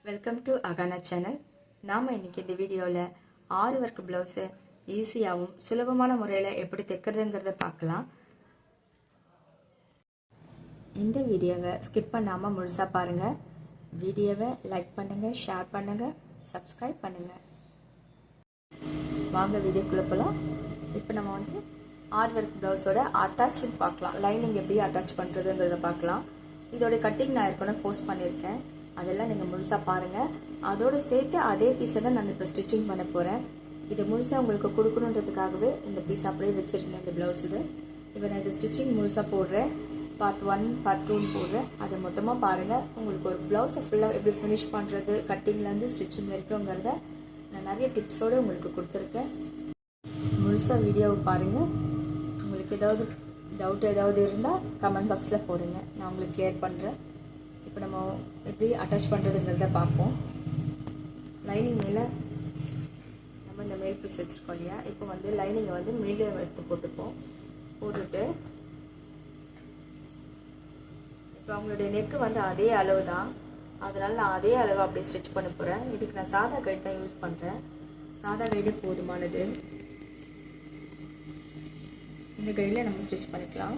Welcome to Acana channel. நாம் இன்னைக்கு இந்த வீடியோவில் ஆரி ஒர்க் ப்ளவுஸை ஈஸியாகவும் சுலபமான முறையில் எப்படி தைக்கிறதுங்கிறத பார்க்கலாம். இந்த வீடியோவை ஸ்கிப் பண்ணாமல் முழுசாக பாருங்கள். வீடியோவை லைக் பண்ணுங்கள், ஷேர் பண்ணுங்கள், சப்ஸ்கிரைப் பண்ணுங்கள். வாங்க வீடியோக்குள்ளே போகலாம். இப்போ நம்ம ஆரி ஒர்க் ப்ளவுஸோட அட்டாச்சுன்னு பார்க்கலாம். லைனிங் எப்படி அட்டாச் பண்ணுறதுங்கிறத பார்க்கலாம். இதோட கட்டிங் நான் ஏற்கனவே போஸ்ட் பண்ணியிருக்கேன், அதெல்லாம் நீங்கள் முழுசாக பாருங்கள். அதோடு சேர்த்து அதே பீஸை தான் நான் இப்போ ஸ்டிச்சிங் பண்ண போகிறேன். இதை முழுசாக உங்களுக்கு கொடுக்கணுன்றதுக்காகவே இந்த பீஸ் அப்படியே வச்சுருந்தேன். இந்த ப்ளவுஸ் இப்போ நான் இந்த ஸ்டிச்சிங் முழுசாக போடுறேன். பார்ட் 1 பார்ட் 2 போடுறேன். அதை மொத்தமாக பாருங்கள். உங்களுக்கு ஒரு ப்ளவுஸை ஃபுல்லாக எப்படி ஃபினிஷ் பண்ணுறது, கட்டிங்லேருந்து ஸ்டிச்சிங் வரைக்கும்ங்கிறத நான் நிறைய டிப்ஸோடு உங்களுக்கு கொடுத்துருக்கேன். முழுசாக வீடியோவை பாருங்கள். உங்களுக்கு ஏதாவது டவுட் ஏதாவது இருந்தால் கமெண்ட் பாக்ஸில் போடுங்க, நான் உங்களுக்கு கிளியர் பண்ணுறேன். இப்போ நம்ம எப்படி அட்டாச் பண்ணுறதுங்கிறத பார்ப்போம். லைனிங் மேலே நம்ம இந்த மேல் பீஸ் வச்சுருக்கோம் இல்லையா, இப்போ லைனிங்கை மேலே எடுத்து போட்டுட்டு இப்போ அவங்களுடைய நெக்கு அதே அளவு தான், அதனால் நான் அதே அளவு அப்படியே ஸ்டிச் பண்ண போகிறேன். இதுக்கு நான் சாதா கைடு தான் யூஸ் பண்ணுறேன். சாதா கைடு போதுமானது. இந்த கைடில் நம்ம ஸ்டிச் பண்ணிக்கலாம்.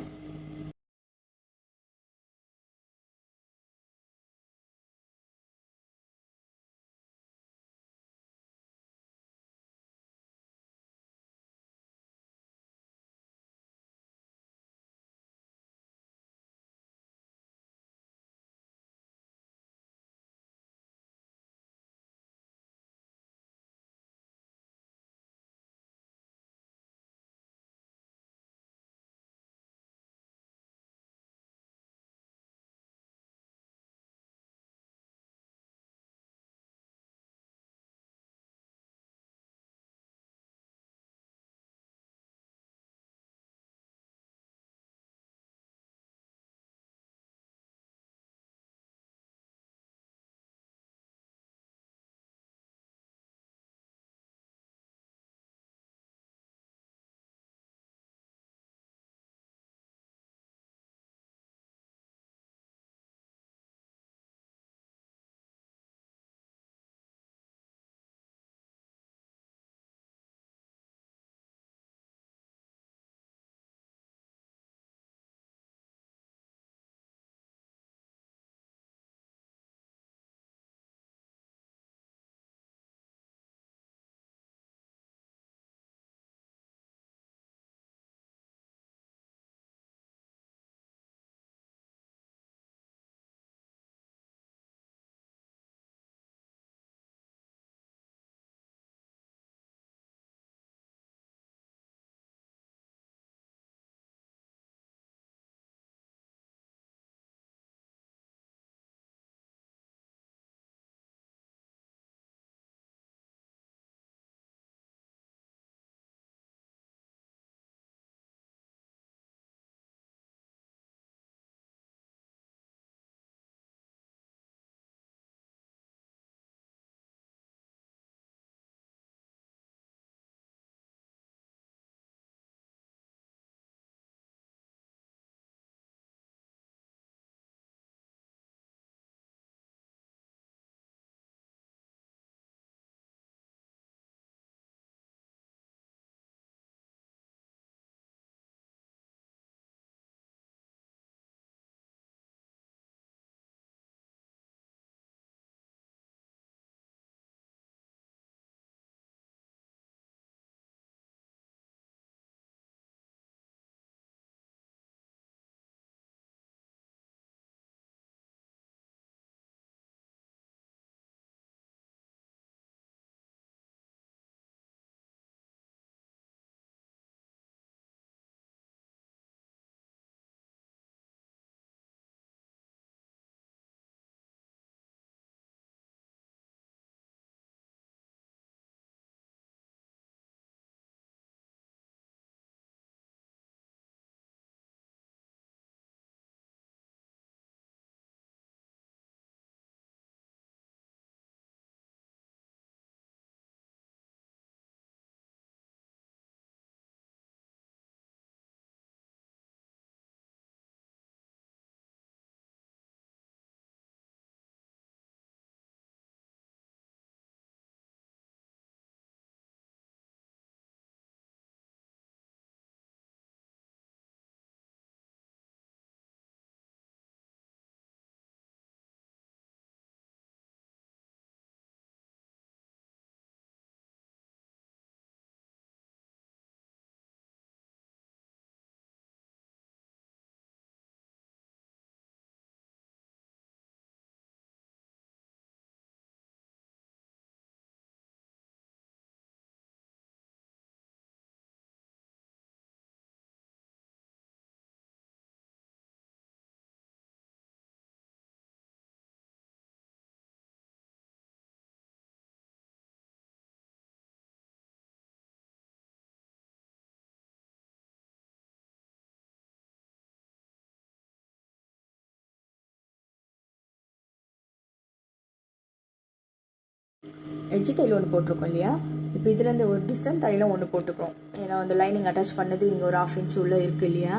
எட்ஜ் தையல் ஒன்று போட்டிருக்கோம் இல்லையா, இப்போ இதுலேருந்து ஒரு டிஸ்டன்ஸ் தையலும் ஒன்று போட்டுக்கிறோம். ஏன்னா வந்து லைனிங் அட்டாச் பண்ணது இங்கே ஒரு 1/2 இன்ச் உள்ளே இருக்குது இல்லையா.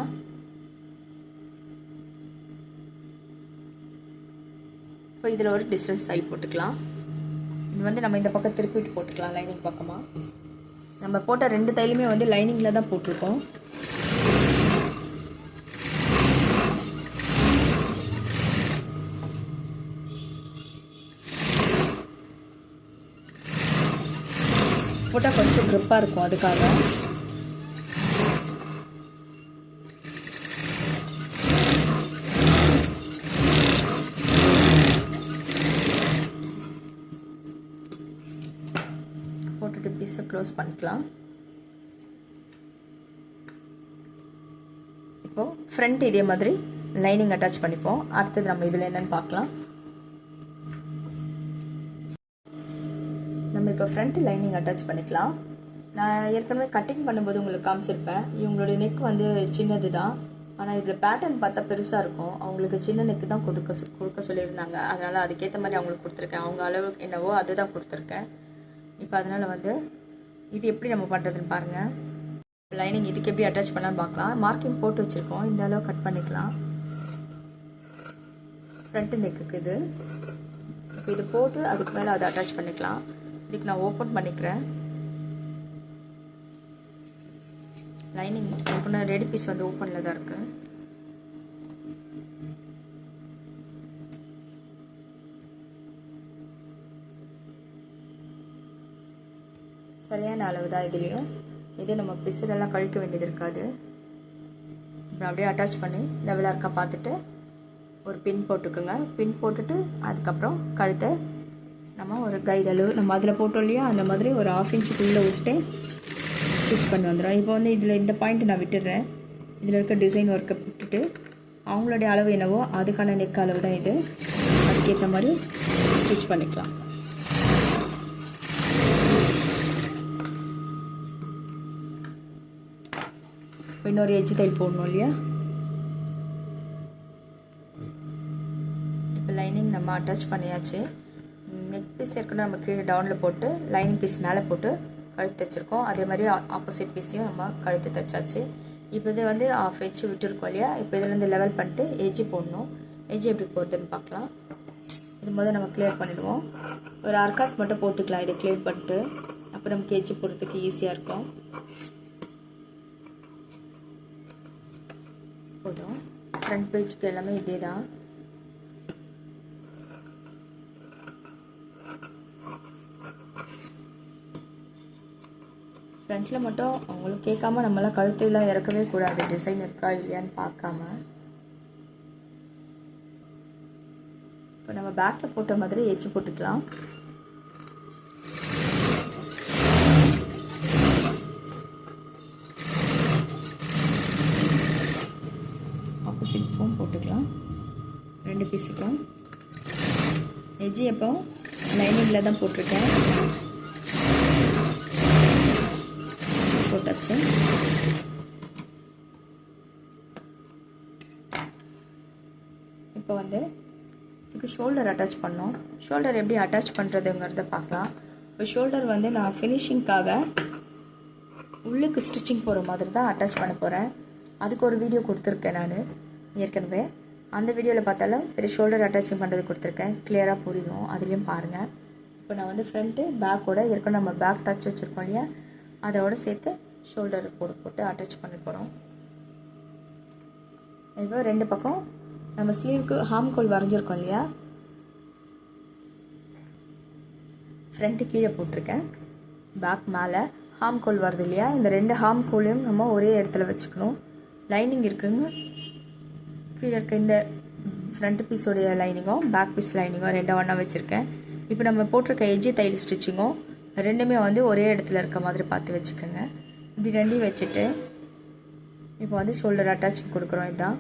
இப்போ இதில் ஒரு டிஸ்டன்ஸ் தையல் போட்டுக்கலாம். இது வந்து நம்ம இந்த பக்கம் திருப்பிட்டு போட்டுக்கலாம் லைனிங் பக்கமாக. நம்ம போட்ட 2 தையலுமே வந்து லைனிங்கில் தான் போட்டிருக்கோம். போட்டால் கொஞ்சம் க்ரிப்பாக இருக்கும், அதுக்காக. போட்டுட்டு பீஸை க்ளோஸ் பண்ணிக்கலாம். இப்போது ஃப்ரண்ட் இதே மாதிரி லைனிங் அட்டாச் பண்ணிப்போம். அடுத்தது நம்ம இதில் என்னென்னு பார்க்கலாம். நம்ம இப்போ ஃப்ரண்ட் லைனிங் அட்டாச் பண்ணிக்கலாம். நான் ஏற்கனவே கட்டிங் பண்ணும்போது உங்களுக்கு காமிச்சிருப்பேன். இவங்களுடைய நெக் வந்து சின்னது தான், ஆனால் இதில் பேட்டர்ன் பார்த்தா பெருசாக இருக்கும். அவங்களுக்கு சின்ன நெக்கு தான் கொடுக்க சொல்லியிருந்தாங்க. அதனால் அதுக்கேற்ற மாதிரி அவங்களுக்கு கொடுத்துருக்கேன். அவங்க அளவுக்கு என்னவோ அது தான் கொடுத்துருக்கேன். இப்போ அதனால் வந்து இது எப்படி நம்ம பண்ணுறதுன்னு பாருங்கள். லைனிங் இதுக்கு எப்படி அட்டாச் பண்ணான்னு பார்க்கலாம். மார்க்கிங் போட்டு வச்சுருக்கோம், இந்த அளவு கட் பண்ணிக்கலாம். ஃப்ரண்ட்டு நெக்குக்கு இது. இப்போ இது போட்டு அதுக்கு மேலே அதை அட்டாச் பண்ணிக்கலாம். இதுக்கு நான் ஓப்பன் பண்ணிக்கிறேன். லைனிங் ஓப்பனாக ரெடி பீஸ் வந்து ஓப்பனில் தான் இருக்குது. சரியான அளவு தான் இதுலேயும். இதே நம்ம பிசுரெல்லாம் கழிக்க வேண்டியது இருக்காது. அப்புறம் அப்படியே அட்டாச் பண்ணி லெவலாக இருக்கா பார்த்துட்டு ஒரு பின் போட்டுக்குங்க. பின் போட்டுட்டு அதுக்கப்புறம் கழுத்தை நம்ம ஒரு கைடலு நம்ம அதில் போட்டோம் இல்லையா, அந்த மாதிரி ஒரு 1/2 இன்ச்சுக்குள்ளே விட்டு ஸ்டிச் பண்ணி வந்துடும். இப்போ வந்து இதில் இந்த பாயிண்ட் நான் விட்டுடுறேன். இதில் இருக்க டிசைன் ஒர்க்கை விட்டுட்டு அவங்களுடைய அளவு என்னவோ அதுக்கான நெக் அளவு தான் இது. அதுக்கேற்ற மாதிரி ஸ்டிச் பண்ணிக்கலாம். இன்னொரு எட்ஜ் தையல் போடணும் இல்லையா. இப்போ லைனிங் நம்ம அட்டாச் பண்ணியாச்சு. நெக் பீஸ் ஏற்கனவே நம்ம கீழே டவுனில் போட்டு லைனிங் பீஸ் மேலே போட்டு கழுத்து தைச்சிருக்கோம். அதே மாதிரி ஆப்போசிட் பீஸையும் நம்ம கழுத்து தைச்சாச்சு. இப்போ இது வந்து 1/2 இன்ச்சு விட்டுருக்கோம் இல்லையா. இப்போ இதுலேருந்து லெவல் பண்ணிட்டு எட்ஜு போடணும். எட்ஜு எப்படி போடுறதுன்னு பார்க்கலாம். இது முதல்ல நம்ம கிளியர் பண்ணிவிடுவோம். ஒரு அர்க்காத் மட்டும் போட்டுக்கலாம் இதை கிளியர் பண்ணிட்டு. அப்போ நமக்கு எட்ஜு போடுறதுக்கு ஈஸியாக இருக்கும். போதும். ஃப்ரண்ட் பேஜுக்கு எல்லாமே இதே தான். ஃப்ரண்ட்டில் மட்டும் அவங்களுக்கு கேட்காம நம்மளாம் கழுத்துலாம் இறக்கவே கூடாது, டிசைன் இருக்கா இல்லையான்னு பார்க்காம. இப்போ நம்ம பேக்கில் போட்ட மாதிரி எட்ஜ் போட்டுக்கலாம். ஆப்போசிட் ஃபோம் போட்டுக்கலாம் 2 பீஸுக்கும். எட்ஜ் எப்போ லைனிங்கில் தான் போட்டிருக்கேன். போட்டாச்சு. இப்போ வந்து இதுக்கு ஷோல்டர் அட்டாச் பண்ணோம். ஷோல்டர் எப்படி அட்டாச் பண்ணுறதுங்கிறத பார்க்கலாம். இப்போ ஷோல்டர் வந்து நான் ஃபினிஷிங்காக உள்ளுக்கு ஸ்டிச்சிங் போகிற மாதிரி தான் அட்டாச் பண்ண போகிறேன். அதுக்கு ஒரு வீடியோ கொடுத்துருக்கேன் நான் ஏற்கனவே. அந்த வீடியோவில் பார்த்தாலும் பெரிய ஷோல்டர் அட்டாச் பண்ணுறது கொடுத்துருக்கேன், கிளியராக புரியும், அதுலேயும் பாருங்கள். இப்போ நான் வந்து ஃப்ரண்ட்டு பேக்கோட ஏற்கனவே நம்ம பேக் டச் வச்சுருக்கோம் இல்லையா, அதோடு சேர்த்து ஷோல்டர் போட்டு அட்டாச் பண்ண போகிறோம். இப்போ 2 பக்கம் நம்ம ஸ்லீவுக்கு ஹார்ம் கோல் வரைஞ்சிருக்கோம் இல்லையா, ஃப்ரண்ட்டு கீழே போட்டிருக்கேன், பேக் மேலே ஹார்ம் கோல் வருது இல்லையா, இந்த 2 ஹார்ம் கோலையும் நம்ம ஒரே இடத்துல வச்சுக்கணும். லைனிங் இருக்குங்க, கீழே இருக்க இந்த ஃப்ரண்ட் பீஸோடைய லைனிங்கும் பேக் பீஸ் லைனிங்கும் 2 ஒன்றா வச்சுருக்கேன். இப்போ நம்ம போட்டிருக்க எட்ஜ் தையல் ஸ்டிச்சிங்கும் ரெண்டுமே வந்து ஒரே இடத்துல இருக்க மாதிரி பார்த்து வச்சுக்கோங்க. இப்படி 2 வச்சுட்டு இப்போ வந்து ஷோல்டர் அட்டாச்சிங் கொடுக்குறோம். இதுதான்.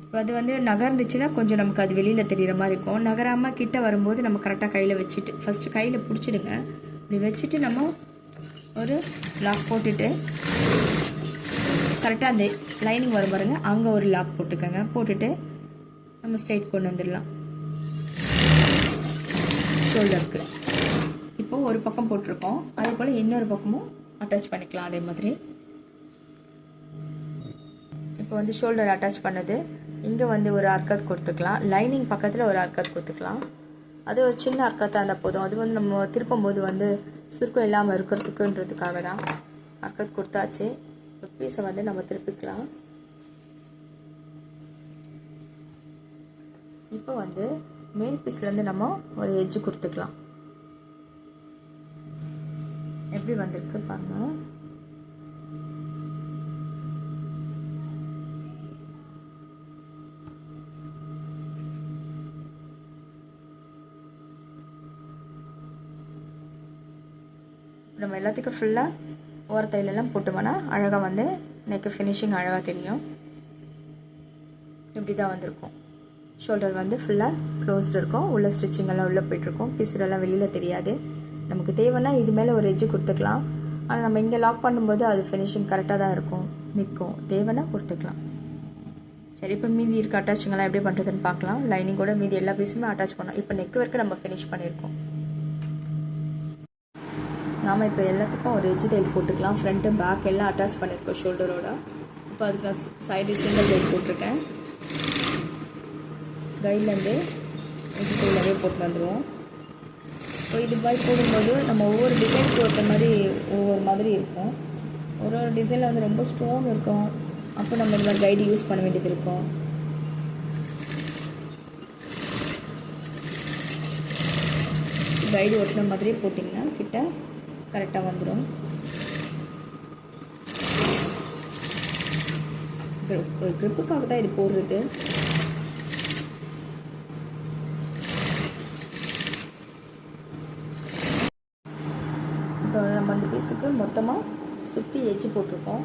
இப்போ அது வந்து நகர்ந்துச்சுன்னா கொஞ்சம் நமக்கு அது வெளியில் தெரிகிற மாதிரி இருக்கும். நகராமல் கிட்ட வரும்போது நம்ம கரெக்டாக கையில் வச்சுட்டு ஃபஸ்ட்டு கையில் பிடிச்சிடுங்க. இப்படி வச்சுட்டு நம்ம ஒரு லாக் போட்டுட்டு கரெக்டாக அந்த லைனிங் வரும் பாருங்க, அங்கே ஒரு லாக் போட்டுக்கோங்க. போட்டுட்டு நம்ம ஸ்ட்ரைட் கொண்டு வந்துடலாம் ஷோல்டருக்கு. இப்போது ஒரு பக்கம் போட்டிருக்கோம், அதே போல் இன்னொரு பக்கமும் அட்டாச் பண்ணிக்கலாம் அதே மாதிரி. இப்போ வந்து ஷோல்டர் அட்டாச் பண்ணது இங்கே வந்து ஒரு அர்க்கத் கொடுத்துக்கலாம், லைனிங் பக்கத்தில் ஒரு அர்க்கத் கொடுத்துக்கலாம். அது ஒரு சின்ன அர்க்கத்தாக இருந்தால் போதும். அது வந்து நம்ம திருப்பும் போது வந்து சுருக்கம் இல்லாமல் இருக்கிறதுக்குன்றதுக்காக தான் அர்க்கத் கொடுத்தாச்சு. ஒரு பீஸை வந்து நம்ம திருப்பிக்கலாம். இப்போ வந்து மேல் பீஸ்லேருந்து நம்ம ஒரு எட்ஜு கொடுத்துக்கலாம். எப்படி வந்திருக்கு பாருங்க. நம்ம எல்லாத்துக்கும் ஃபுல்லாக ஓரத்தையிலெல்லாம் போட்டோம்னா அழகாக வந்து நெக்கு ஃபினிஷிங் அழகாக தெரியும். இப்படி தான் வந்திருக்கும். ஷோல்டர் வந்து ஃபுல்லாக க்ளோஸ்டு இருக்கும், உள்ள ஸ்டிச்சிங்கெல்லாம் உள்ளே போய்ட்டுருக்கும், பீஸரெல்லாம் வெளியில் தெரியாது. நமக்கு தேவைன்னா இது மேலே ஒரு எட்ஜு கொடுத்துக்கலாம். ஆனால் நம்ம இங்கே லாக் பண்ணும்போது அது ஃபினிஷிங் கரெக்டாக தான் இருக்கும், நிற்கும். தேவைன்னா கொடுத்துக்கலாம். சரி, இப்போ மீதி இருக்க அட்டாச்சுங்கெல்லாம் எப்படி பண்ணுறதுன்னு பார்க்கலாம். லைனிங்கோட மீதி எல்லா பீஸுமே அட்டாச் பண்ணோம். இப்போ நெக் வரைக்கும் நம்ம ஃபினிஷ் பண்ணியிருக்கோம். நாம் இப்போ எல்லாத்துக்கும் ஒரு எட்ஜு தையல் போட்டுக்கலாம். ஃப்ரண்ட்டு பேக் எல்லாம் அட்டாச் பண்ணியிருக்கோம் ஷோல்டரோட. இப்போ அதுக்கு நான் சைடு சிங்கிள் தையல் போட்டிருக்கேன். கைட்லேருந்து எட்ஜு தையலாகவே போட்டு வந்துடுவோம். இப்போ இது மாதிரி போடும்போது நம்ம ஒவ்வொரு டிசைன் போட்ட மாதிரி ஒவ்வொரு மாதிரி இருக்கும். ஒரு ஒரு டிசைனில் வந்து ரொம்ப ஸ்ட்ராங் இருக்கும். அப்போ நம்ம இந்த மாதிரி கைடு யூஸ் பண்ண வேண்டியது இருக்கும். கைடு ஒட்டின மாதிரியே போட்டிங்கன்னா கிட்ட கரெக்டாக வந்துடும். ஒரு க்ரிப்புக்காக தான் இது போடுறது. இப்போ நம்ம அந்த பீஸுக்கு மொத்தமாக சுற்றி எட்ஜு போட்டிருக்கோம்.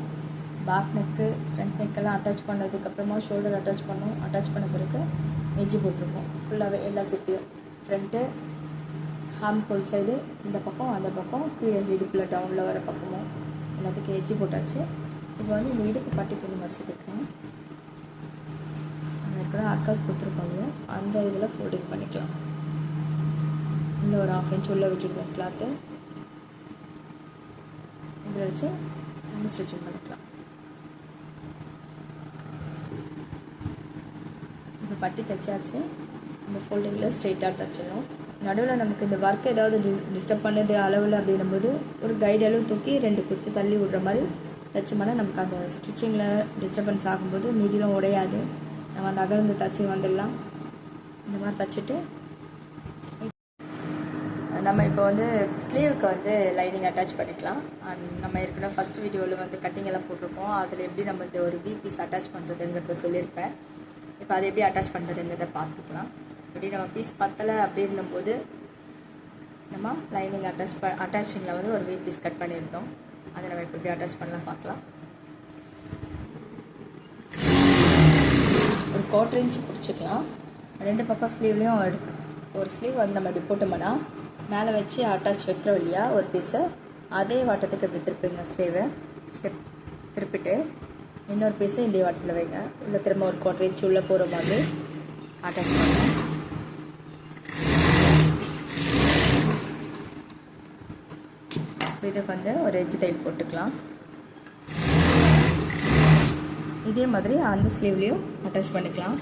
பேக் நெக்கு ஃப்ரண்ட் நெக்கெல்லாம் அட்டாச் பண்ணதுக்கப்புறமா ஷோல்டர் அட்டாச் பண்ணோம். அட்டாச் பண்ண பிறகு எட்ஜு போட்டிருக்கோம் ஃபுல்லாகவே எல்லா சுற்றியும். ஃப்ரண்ட்டு ஹார்ம் ஹோல் சைடு இந்த பக்கம், அந்த பக்கம், கீழே இடுப்பில் டவுனில் வர பக்கமும் எல்லாத்துக்கும் எட்ஜு போட்டாச்சு. இப்போ வந்து இந்த இடுப்பு பட்டி துணி மடிச்சுட்டுருக்கேன். அங்கே இருக்கிற அர்க்காஸ் கொடுத்துருக்கோம் இல்லையா, அந்த இதில் ஃபோல்டிங் பண்ணிக்கலாம். இன்னும் ஒரு 1/2 இன்ச் உள்ளே விட்டுடுவோம் கிளாத்து. இதில் வச்சு நம்ம ஸ்டிச்சிங் பண்ணிக்கலாம். இப்போ பட்டி தைச்சாச்சு. இந்த ஃபோல்டிங்கில் ஸ்ட்ரெயிட்டாக தைச்சிடணும். நடுவில் நமக்கு இந்த ஒர்க் ஏதாவது டிஸ்டர்ப் பண்ணுது அளவில் அப்படின்னும்போது ஒரு கைடு அளவு தூக்கி 2 குத்து தள்ளி விடுற மாதிரி தைச்சோம்னா நமக்கு அந்த ஸ்டிச்சிங்கில் டிஸ்டர்பன்ஸ் ஆகும்போது நீடிலும் உடையாது. நம்ம நகர்ந்து தைச்சி வந்துடலாம். இந்த மாதிரி தைச்சிட்டு நம்ம இப்போ வந்து ஸ்லீவுக்கு வந்து லைனிங் அட்டாச் பண்ணிக்கலாம். நம்ம ஏற்கனவே ஃபஸ்ட் வீடியோவில் வந்து கட்டிங் எல்லாம் போட்டிருப்போம். அதில் எப்படி நம்ம இந்த ஒரு பீஸ் அட்டாச் பண்ணுறதுங்கிறத சொல்லியிருப்பேன். இப்போ அதை எப்படி அட்டாச் பண்ணுறதுங்கிறத பார்த்துக்கலாம். இப்படி நம்ம பீஸ் பத்தலை அப்படின்னும்போது நம்ம லைனிங் அட்டாச்சிங்கில் வந்து ஒரு பீஸ் கட் பண்ணியிருந்தோம். அதை நம்ம இப்போ எப்படி அட்டாச் பண்ணலாம் பார்க்கலாம். ஒரு 1/4 இன்ச் பிடிச்சிக்கலாம். 2 பக்கம் ஸ்லீவ்லேயும் ஒரு ஸ்லீவ் வந்து நம்ம இப்படி போட்டோம்னா மேலே வச்சு அட்டாச் வைக்கிறோம் இல்லையா ஒரு பீஸை, அதே வாட்டத்துக்கு இப்படி திருப்பிங்க. ஸ்லீவ் திருப்பிட்டு இன்னொரு பீஸை இந்த வாட்டத்தில் வைங்க. உள்ள திரும்ப ஒரு 1/4 இன்ச் உள்ளே போகிற மாதிரி அட்டாச் பண்ணலாம். இதுக்கு வந்து ஒரு எட்ஜு தையல் போட்டுக்கலாம். இதே மாதிரி அந்த ஸ்லீவ்லேயும் அட்டாச் பண்ணிக்கலாம்.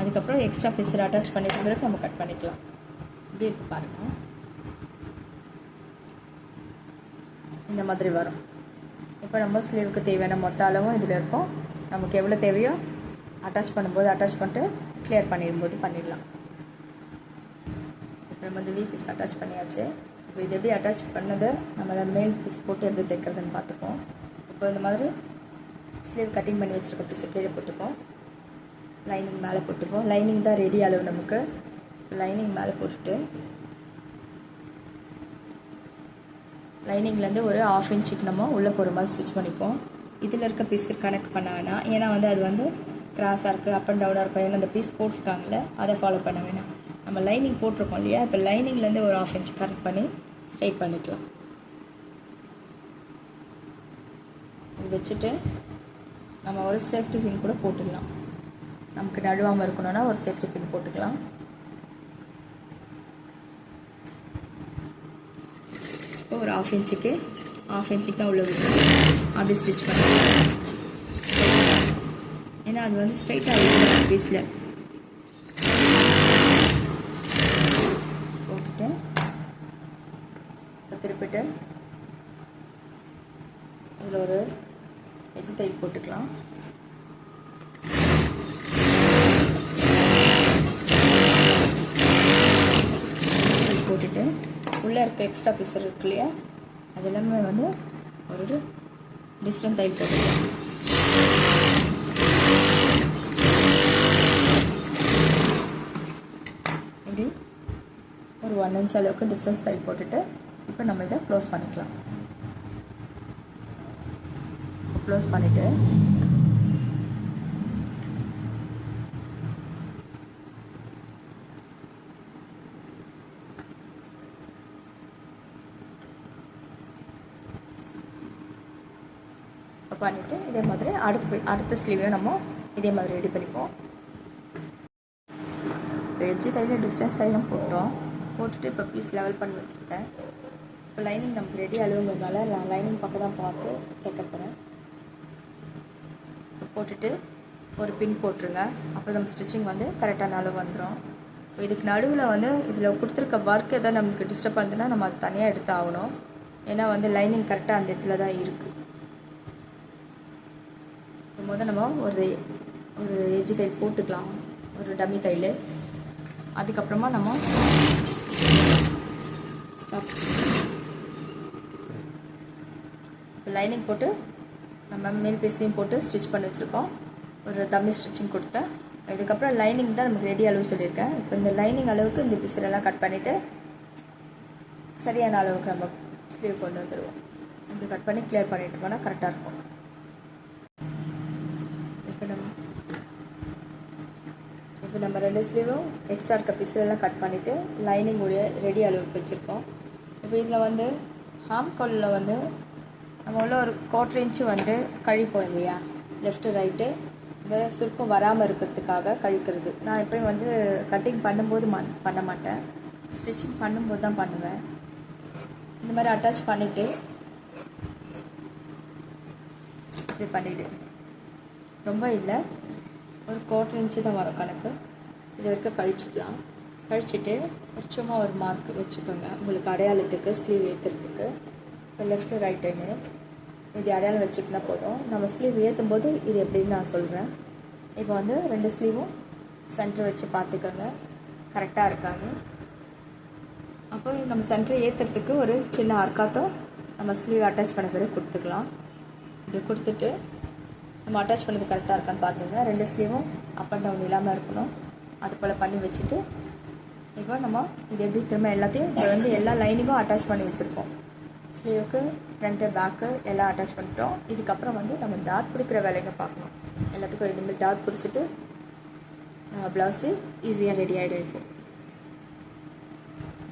அதுக்கப்புறம் எக்ஸ்ட்ரா பீஸில் அட்டாச் பண்ணிட்டு பிறகு நம்ம கட் பண்ணிக்கலாம். இப்படி இருக்கு பாருங்கள். இந்த மாதிரி வரும். இப்போ நம்ம ஸ்லீவுக்கு தேவையான மொத்த அளவும் இதில் இருக்கும். நமக்கு எவ்வளோ தேவையோ அட்டாச் பண்ணும்போது அட்டாச் பண்ணிட்டு கிளியர் பண்ணிடும்போது பண்ணிடலாம். இப்போ நம்ம வந்து பீஸ் அட்டாச் பண்ணியாச்சு. இப்போ இது எப்படி அட்டாச் பண்ணது நம்மளை மேல் பீஸ் போட்டு எப்படி தைக்கிறதுன்னு பார்த்துப்போம். இப்போ இந்த மாதிரி ஸ்லீவ் கட்டிங் பண்ணி வச்சுருக்க பீஸை கீழே போட்டுப்போம். லைனிங் மேலே போட்டுப்போம். லைனிங் தான் ரெடி அளவு நமக்கு. லைனிங் மேலே போட்டுட்டு லைனிங்லேருந்து ஒரு 1/2 இன்ச்சுக்கு நம்ம உள்ளே போகிற மாதிரி ஸ்டிச் பண்ணிப்போம். இதில் இருக்க பீஸ் கணக்கு பண்ண வேணாம். ஏன்னா வந்து அது வந்து கிராஸாக இருக்குது, அப் அண்ட் டவுனாக இருக்கும். ஏன்னா அந்த பீஸ் போட்டிருக்காங்கள அதை ஃபாலோ பண்ண வேணாம். நம்ம லைனிங் போட்டிருக்கோம் இல்லையா, இப்போ லைனிங்லேருந்து ஒரு 1/2 இன்ச் கரெக்ட் பண்ணி ஸ்ட்ரைட் பண்ணிக்கலாம். இது வச்சுட்டு நம்ம ஒரு சேஃப்டி பின் கூட போட்டுடலாம். நமக்கு நடுவாமல் இருக்கணும்னா ஒரு சேஃப்டி பின் போட்டுக்கலாம். இப்போ ஒரு 1/2 இன்ச்சுக்கு தான் உள்ள விடணும். அப்படி ஸ்டிச் பண்ணிக்கலாம். ஏன்னா அது வந்து ஸ்ட்ரைட்டாக இருக்கும் பீஸில் போட்டுட்டு திருப்பிட்டு இதில் ஒரு எஜ்ஜு தையல் போட்டுக்கலாம். போட்டுட்டு உள்ளே இருக்க எக்ஸ்ட்ரா பீஸ் இருக்கு இல்லையா, அது எல்லாமே வந்து ஒரு டிஸ்டன்ஸ் தையல் போட்டுக்கலாம். இப்படி ஒரு 1 இன்ச் அளவுக்கு டிஸ்டன்ஸ் தையல் போட்டுட்டு இப்போ நம்ம இதை க்ளோஸ் பண்ணிக்கலாம். க்ளோஸ் பண்ணிவிட்டு இதே மாதிரி அடுத்த ஸ்லீவையும் நம்ம இதே மாதிரி ரெடி பண்ணிப்போம். இப்போ எட்ஜு தையல் டிஸ்டன்ஸ் தையலும் போட்டுட்டு இப்போ பீஸ் லெவல் பண்ணி வச்சுருக்கேன். இப்போ லைனிங் நமக்கு ரெடி அழுவுங்கிறதுனால நான் லைனிங் பக்கம் தான் பார்த்து தைக்க போகிறேன். போட்டுட்டு ஒரு பின் போட்டுருங்க. அப்போ நம்ம ஸ்டிச்சிங் வந்து கரெக்டான அளவு வந்துடும். இப்போ இதுக்கு நடுவில் வந்து இதில் கொடுத்துருக்க ஒர்க் எதாவது நமக்கு டிஸ்டர்ப் பண்ணுதுன்னா நம்ம அது தனியாக எடுத்து ஆகணும். ஏன்னா வந்து லைனிங் கரெக்டாக அந்த இடத்துல தான் இருக்குது. நம்ம ஒரு எஜ்ஜு தையல் போட்டுக்கலாம், ஒரு டம்மி தையல். அதுக்கப்புறமா நம்ம ஸ்டாப் லைனிங் போட்டு நம்ம மேல் பீஸையும் போட்டு ஸ்டிச் பண்ணி வச்சுருக்கோம். ஒரு டம்மி ஸ்டிச்சிங் கொடுத்தேன். இதுக்கப்புறம் லைனிங் தான் நமக்கு ரெடி அளவு சொல்லியிருக்கேன். இப்போ இந்த லைனிங் அளவுக்கு இந்த பீஸெல்லாம் கட் பண்ணிவிட்டு சரியான அளவுக்கு நம்ம ஸ்லீவ் கொண்டு வந்துடுவோம். இப்படி கட் பண்ணி கிளியர் பண்ணிட்டு போனால் கரெக்டாக இருக்கும். இப்போ நம்ம 2 ஸ்லீவும் எக்ஸ்ட்ரா இருக்க பீஸெல்லாம் கட் பண்ணிவிட்டு லைனிங் உடைய ரெடி அளவுக்கு வச்சுருக்கோம். இப்போ இதில் வந்து ஹாம்கோலில் வந்து நம்ம உள்ள ஒரு 1/4 இன்ச்சு வந்து கழிப்போம் இல்லையா, லெஃப்ட்டு ரைட்டு. இந்த சுருக்கம் வராமல் இருக்கிறதுக்காக கழிக்கிறது. நான் எப்போயும் வந்து கட்டிங் பண்ணும்போது பண்ண மாட்டேன், ஸ்டிச்சிங் பண்ணும்போது தான் பண்ணுவேன். இந்த மாதிரி அட்டாச் பண்ணிவிட்டு இப்படி பண்ணிவிட்டு ரொம்ப இல்லை, ஒரு 1/4 இன்ச்சு தான் வரும் கணக்கு. இது வரைக்கும் கழிச்சிக்கலாம். கழிச்சிட்டு சும்மா ஒரு மார்க் வச்சுக்கோங்க உங்களுக்கு அடையாளத்துக்கு, ஸ்லீவ் ஏற்றுறதுக்கு. இப்போ லெஃப்ட்டு ரைட்டுன்னு இப்படி அடையாளம் வச்சுக்கினா போதும். நம்ம ஸ்லீவ் ஏற்றும் போது இது எப்படின்னு நான் சொல்கிறேன். இப்போ வந்து 2 ஸ்லீவும் சென்டர் வச்சு பார்த்துக்கோங்க கரெக்டாக இருக்காங்க. அப்போ நம்ம சென்டரை ஏற்றுறதுக்கு ஒரு சின்ன அர்க்காத்தோ நம்ம ஸ்லீவ் அட்டாச் பண்ண பிறகு கொடுத்துக்கலாம். இது கொடுத்துட்டு நம்ம அட்டாச் பண்ணது கரெக்டாக இருக்கான்னு பார்த்துங்க. 2 ஸ்லீவும் அப் அண்ட் டவுன் இல்லாமல் இருக்கணும். அது போல் பண்ணி வச்சுட்டு இப்போ நம்ம இது எப்படி திரும்ப எல்லாத்தையும் இப்போ வந்து எல்லா லைனிங்கும் அட்டாச் பண்ணி வச்சுருக்கோம். ஸ்லீவுக்கு ஃப்ரண்ட்டு பேக்கு எல்லாம் அட்டாச் பண்ணிட்டோம். இதுக்கப்புறம் வந்து நம்ம டாட் பிடிக்கிற வேலைங்க பார்க்கணும். எல்லாத்துக்கும் ரெண்டு டாட் பிடிச்சிட்டு நம்ம ப்ளவுஸு ஈஸியாக ரெடி ஆகிடும்.